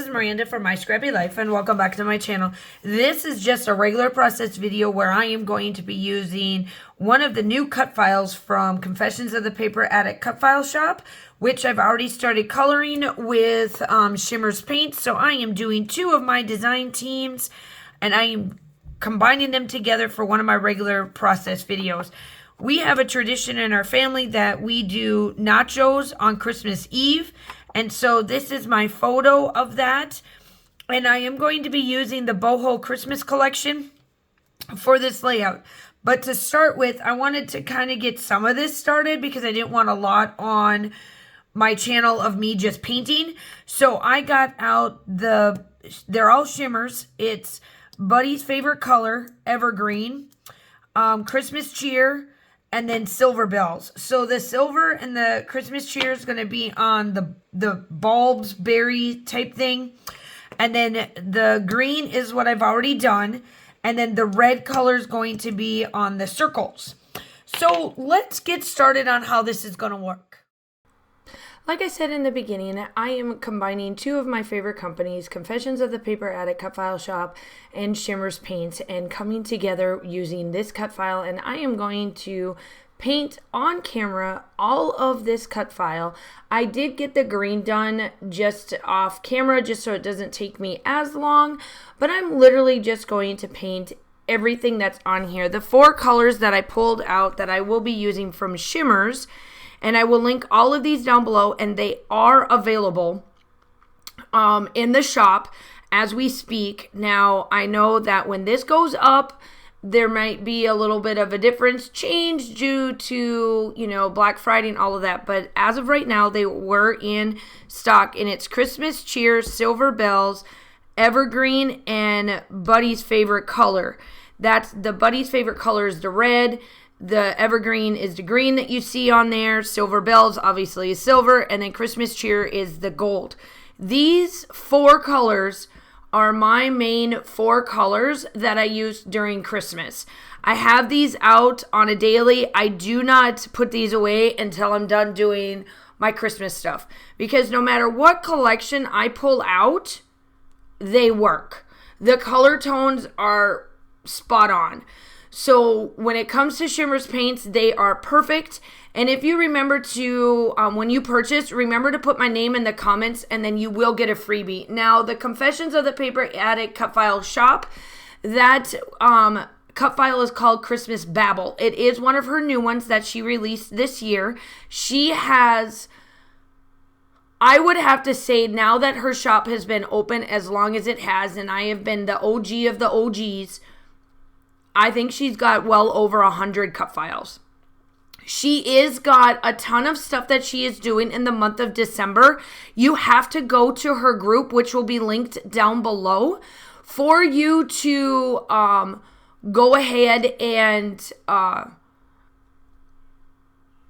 is Miranda from My Scrappy Life, and welcome back to my channel. This is just a regular process video where I am going to be using one of the new cut files from Confessions of the Paper Addict cut file shop, which I've already started coloring with Shimmerz paint. So I am doing two of my design teams, and I am combining them together for one of my regular process videos. We have a tradition in our family that we do nachos on Christmas Eve. And so this is my photo of that. And I am going to be using the Bauble Christmas collection for this layout. But to start with, I wanted to kind of get some of this started because I didn't want a lot on my channel of me just painting. So I got out they're all Shimmerz. It's Buddy's favorite color, evergreen, Christmas cheer, and then silver bells. So the silver and the Christmas cheer is going to be on the bulbs, berry type thing. And then the green is what I've already done. And then the red color is going to be on the circles. So let's get started on how this is going to work. Like I said in the beginning, I am combining two of my favorite companies, Confessions of the Paper Addict cut file shop and Shimmerz paint, and coming together using this cut file. And I am going to paint on camera all of this cut file. I did get the green done just off camera just so it doesn't take me as long, but I'm literally just going to paint everything that's on here. The four colors that I pulled out that I will be using from Shimmerz, and I will link all of these down below, and they are available in the shop as we speak. Now, I know that when this goes up, there might be a little bit of a difference change due to, Black Friday and all of that. But as of right now, they were in stock, and it's Christmas cheer, silver bells, evergreen, and Buddy's favorite color. That's the Buddy's favorite color is the red. The evergreen is the green that you see on there. Silver bells obviously is silver. And then Christmas cheer is the gold. These four colors are my main four colors that I use during Christmas. I have these out on a daily. I do not put these away until I'm done doing my Christmas stuff. Because no matter what collection I pull out, they work. The color tones are spot on. So when it comes to Shimmerz paints, they are perfect. And if you remember to, when you purchase, remember to put my name in the comments, and then you will get a freebie. Now, the Confessions of the Paper Addict cut file shop, that cut file is called Christmas Bauble. It is one of her new ones that she released this year. She has, I would have to say, now that her shop has been open as long as it has, and I have been the OG of the OGs, I think she's got well over 100 cut files. She is got a ton of stuff that she is doing in the month of December. You have to go to her group, which will be linked down below, for you to go ahead and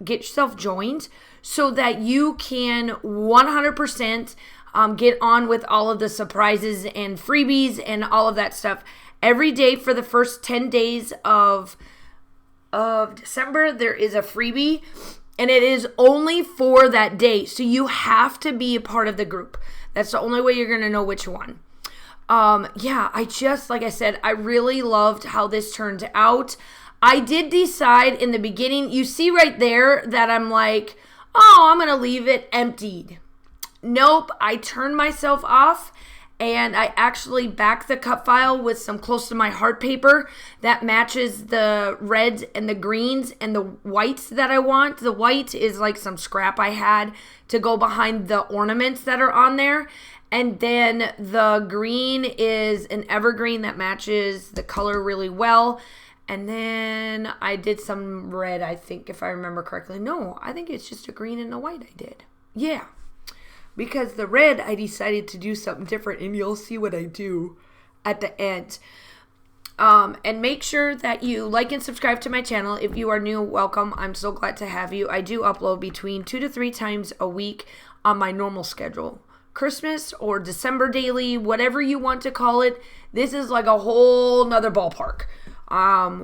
get yourself joined so that you can 100% get on with all of the surprises and freebies and all of that stuff. Every day for the first 10 days of December, there is a freebie, and it is only for that day. So you have to be a part of the group. That's the only way you're going to know which one. Like I said, I really loved how this turned out. I did decide in the beginning, you see right there that I'm like, oh, I'm going to leave it emptied. Nope, I turned myself off. And I actually backed the cut file with some close to my heart paper that matches the reds and the greens and the whites that I want. The white is like some scrap I had to go behind the ornaments that are on there. And then the green is an evergreen that matches the color really well. And then I did some red, I think, if I remember correctly. No, I think it's just a green and a white I did. Yeah. Because the red, I decided to do something different, and you'll see what I do at the end. And make sure that you like and subscribe to my channel. If you are new, welcome. I'm so glad to have you. I do upload between 2 to 3 times a week on my normal schedule. Christmas or December daily, whatever you want to call it. This is like a whole nother ballpark.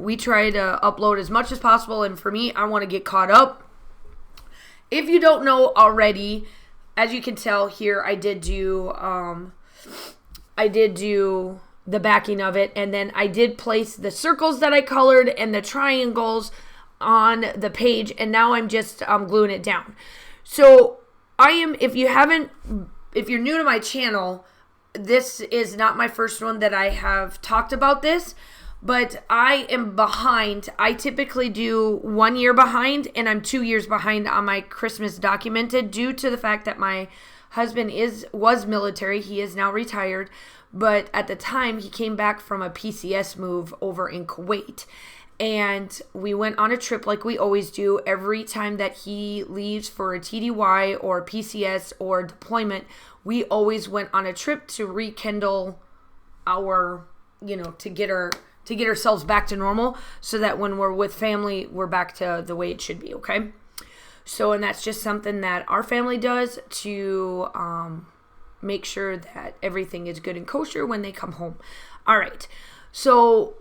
We try to upload as much as possible, and for me, I want to get caught up. If you don't know already, as you can tell here, I did do I did do the backing of it, and then I did place the circles that I colored and the triangles on the page, and now I'm just gluing it down. So if you're new to my channel, this is not my first one that I have talked about this, but I am behind. I typically do 1 year behind, and I'm 2 years behind on my Christmas documented due to the fact that my husband was military. He is now retired, but at the time he came back from a PCS move over in Kuwait, and we went on a trip like we always do. Every time that he leaves for a TDY or PCS or deployment, we always went on a trip to rekindle our, to get ourselves back to normal, so that when we're with family, we're back to the way it should be, okay? So, and that's just something that our family does to make sure that everything is good and kosher when they come home. All right. So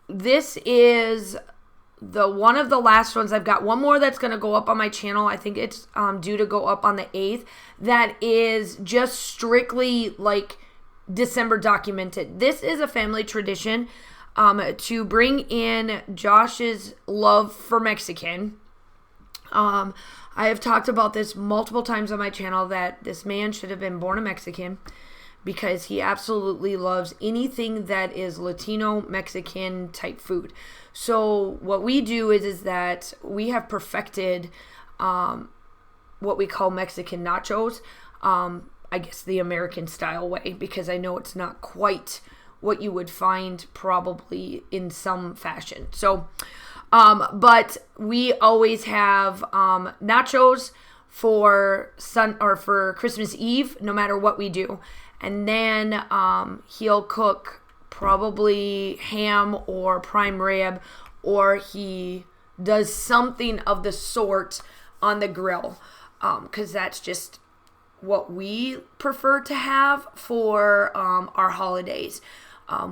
this is one of the last ones. I've got one more that's going to go up on my channel. I think it's due to go up on the 8th. That is just strictly like December documented. This is a family tradition to bring in Josh's love for Mexican. I have talked about this multiple times on my channel that this man should have been born a Mexican, because he absolutely loves anything that is Latino Mexican type food. So what we do is that we have perfected what we call Mexican nachos. I guess the American style way, because I know it's not quite what you would find probably in some fashion. So but we always have nachos for Christmas Eve, no matter what we do. And then he'll cook probably ham or prime rib, or he does something of the sort on the grill, because that's just what we prefer to have for our holidays.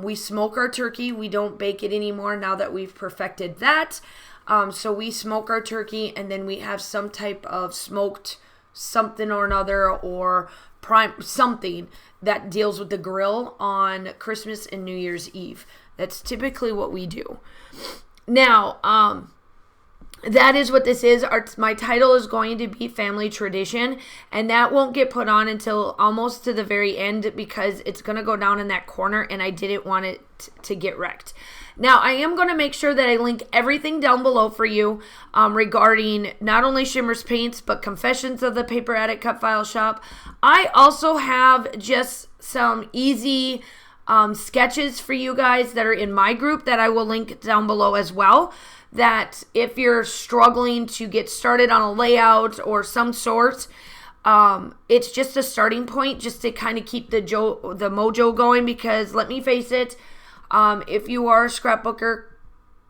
We smoke our turkey. We don't bake it anymore now that we've perfected that. So we smoke our turkey, and then we have some type of smoked something or another, or prime something that deals with the grill on Christmas and New Year's Eve. That's typically what we do. Now, that is what this is. My title is going to be Family Tradition, and that won't get put on until almost to the very end, because it's going to go down in that corner, and I didn't want it to get wrecked. Now, I am going to make sure that I link everything down below for you regarding not only Shimmerz paints, but Confessions of the Paper Addict Cut File Shop. I also have just some easy sketches for you guys that are in my group that I will link down below as well. That if you're struggling to get started on a layout or some sort, it's just a starting point, just to kind of keep the mojo going. Because let me face it, if you are a scrapbooker,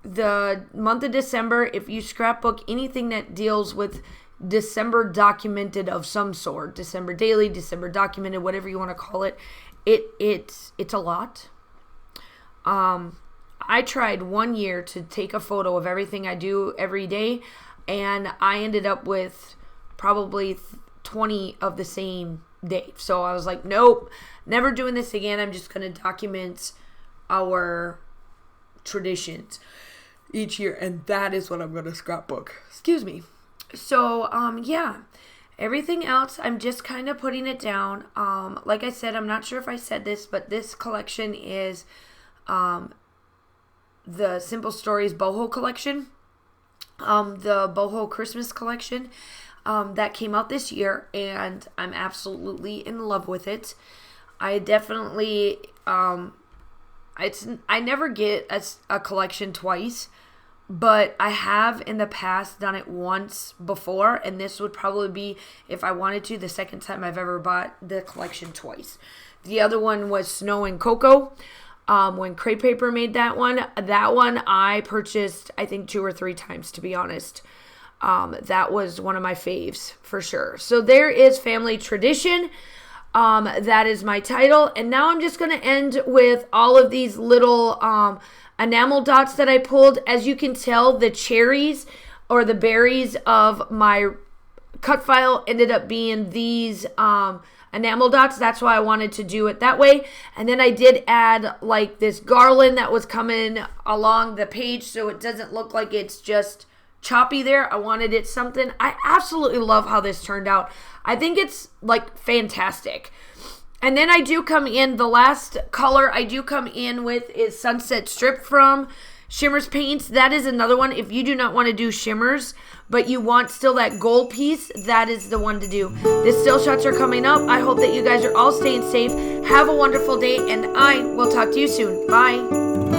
the month of December, if you scrapbook anything that deals with December documented of some sort, December daily, December documented, whatever you want to call it, it's a lot. I tried 1 year to take a photo of everything I do every day, and I ended up with probably 20 of the same day. So I was like, nope, never doing this again. I'm just going to document our traditions each year, and that is what I'm going to scrapbook. Excuse me. So, yeah. Everything else, I'm just kind of putting it down. Like I said, I'm not sure if I said this, but this collection is the Simple Stories Boho collection, the Boho Christmas collection that came out this year, and I'm absolutely in love with it. I definitely, I never get a collection twice, but I have in the past done it once before, and this would probably be, if I wanted to, the second time I've ever bought the collection twice. The other one was Snow and Cocoa. When Crepe Paper made that one I purchased, I think 2 or 3 times, to be honest. That was one of my faves for sure. So there is Family Tradition. That is my title. And now I'm just going to end with all of these little enamel dots that I pulled. As you can tell, the cherries or the berries of my cut file ended up being these enamel dots. That's why I wanted to do it that way. And then I did add like this garland that was coming along the page so it doesn't look like it's just choppy there. I wanted it something. I absolutely love how this turned out. I think it's like fantastic. And then I do come in, the last color I do come in with is Sunset Strip from Shimmerz Paints. That is another one. If you do not want to do Shimmerz, but you want still that gold piece, that is the one to do. The still shots are coming up. I hope that you guys are all staying safe. Have a wonderful day, and I will talk to you soon. Bye.